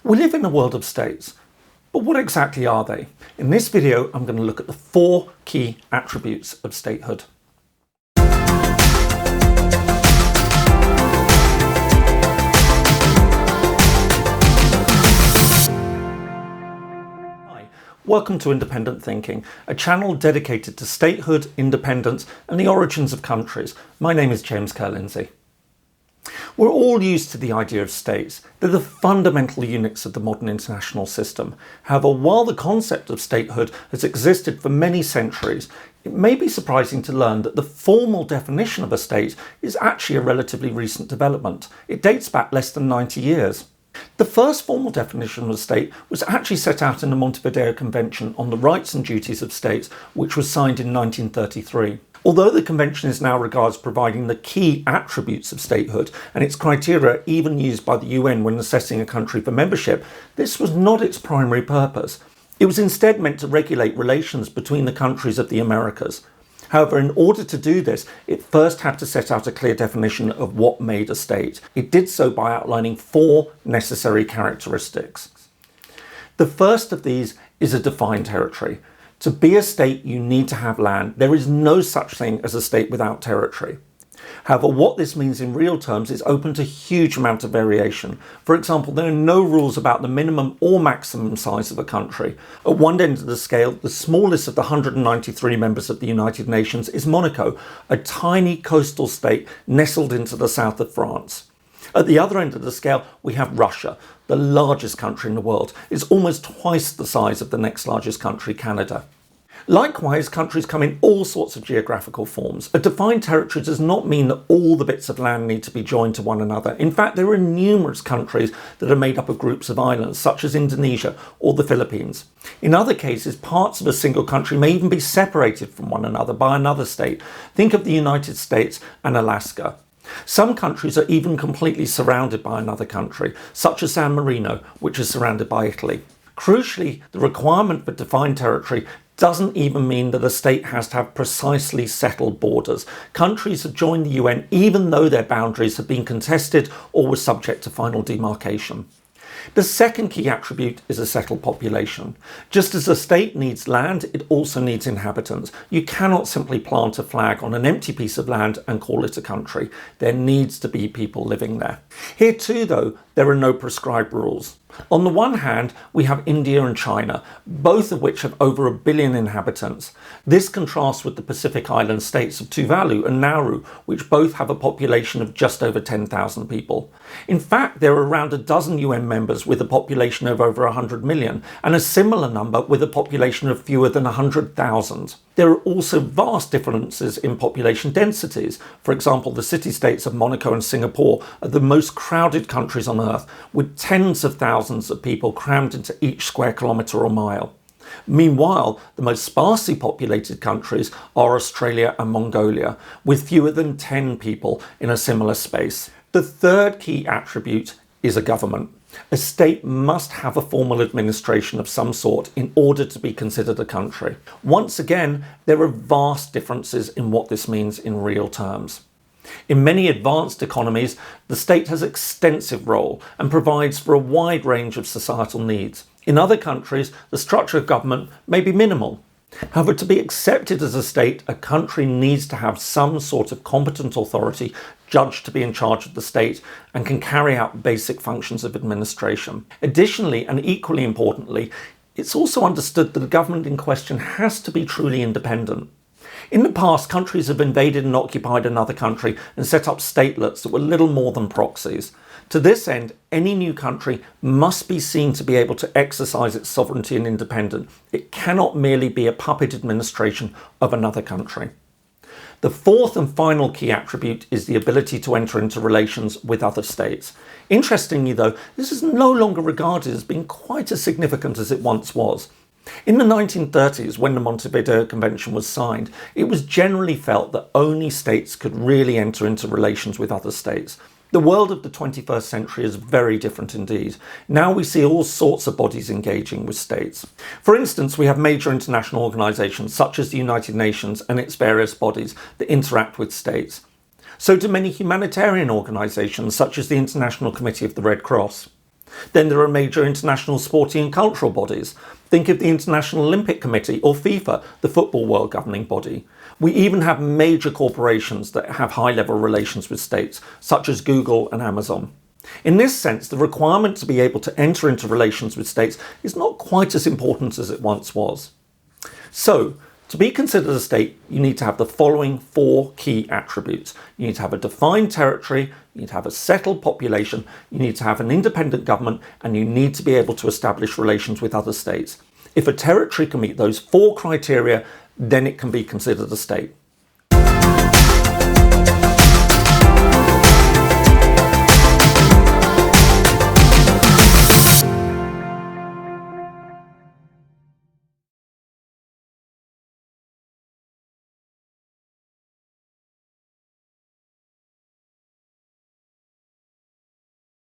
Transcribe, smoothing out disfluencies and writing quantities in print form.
We live in a world of states, but what exactly are they? In this video, I'm going to look at the 4 key attributes of statehood. Hi, welcome to Independent Thinking, a channel dedicated to statehood, independence, and the origins of countries. My name is Ker-Lindsay. We're all used to the idea of states. They're the fundamental units of the modern international system. However, while the concept of statehood has existed for many centuries, it may be surprising to learn that the formal definition of a state is actually a relatively recent development. It dates back less than 90 years. The first formal definition of a state was actually set out in the Montevideo Convention on the Rights and Duties of States, which was signed in 1933. Although the convention is now regarded as providing the key attributes of statehood, and its criteria even used by the UN when assessing a country for membership, this was not its primary purpose. It was instead meant to regulate relations between the countries of the Americas. However, in order to do this, it first had to set out a clear definition of what made a state. It did so by outlining 4 necessary characteristics. The first of these is a defined territory. To be a state, you need to have land. There is no such thing as a state without territory. However, what this means in real terms is open to huge amount of variation. For example, there are no rules about the minimum or maximum size of a country. At one end of the scale, the smallest of the 193 members of the United Nations is Monaco, a tiny coastal state nestled into the south of France. At the other end of the scale, we have Russia, the largest country in the world. It's almost twice the size of the next largest country, Canada. Likewise, countries come in all sorts of geographical forms. A defined territory does not mean that all the bits of land need to be joined to one another. In fact, there are numerous countries that are made up of groups of islands, such as Indonesia or the Philippines. In other cases, parts of a single country may even be separated from one another by another state. Think of the United States and Alaska. Some countries are even completely surrounded by another country, such as San Marino, which is surrounded by Italy. Crucially, the requirement for defined territory doesn't even mean that a state has to have precisely settled borders. Countries have joined the UN even though their boundaries have been contested or were subject to final demarcation. The second key attribute is a settled population. Just as a state needs land, it also needs inhabitants. You cannot simply plant a flag on an empty piece of land and call it a country. There needs to be people living there. Here too, though, there are no prescribed rules. On the one hand, we have India and China, both of which have over 1 billion inhabitants. This contrasts with the Pacific Island states of Tuvalu and Nauru, which both have a population of just over 10,000 people. In fact, there are around a dozen UN members with a population of over 100 million, and a similar number with a population of fewer than 100,000. There are also vast differences in population densities. For example, the city-states of Monaco and Singapore are the most crowded countries on Earth, with tens of thousands of people crammed into each square kilometre or mile. Meanwhile, the most sparsely populated countries are Australia and Mongolia, with fewer than 10 people in a similar space. The third key attribute is a government. A state must have a formal administration of some sort in order to be considered a country. Once again, there are vast differences in what this means in real terms. In many advanced economies, the state has extensive role and provides for a wide range of societal needs. In other countries, the structure of government may be minimal. However, to be accepted as a state, a country needs to have some sort of competent authority judged to be in charge of the state and can carry out basic functions of administration. Additionally, and equally importantly, it's also understood that the government in question has to be truly independent. In the past, countries have invaded and occupied another country and set up statelets that were little more than proxies. To this end, any new country must be seen to be able to exercise its sovereignty and independence. It cannot merely be a puppet administration of another country. The fourth and final key attribute is the ability to enter into relations with other states. Interestingly, though, this is no longer regarded as being quite as significant as it once was. In the 1930s, when the Montevideo Convention was signed, it was generally felt that only states could really enter into relations with other states. The world of the 21st century is very different indeed. Now we see all sorts of bodies engaging with states. For instance, we have major international organisations such as the United Nations and its various bodies that interact with states. So do many humanitarian organisations such as the International Committee of the Red Cross. Then there are major international sporting and cultural bodies. Think of the International Olympic Committee or FIFA, the football world governing body. We even have major corporations that have high-level relations with states, such as Google and Amazon. In this sense, the requirement to be able to enter into relations with states is not quite as important as it once was. So, to be considered a state, you need to have the following 4 key attributes. You need to have a defined territory, you need to have a settled population, you need to have an independent government, and you need to be able to establish relations with other states. If a territory can meet those 4 criteria, then it can be considered a state.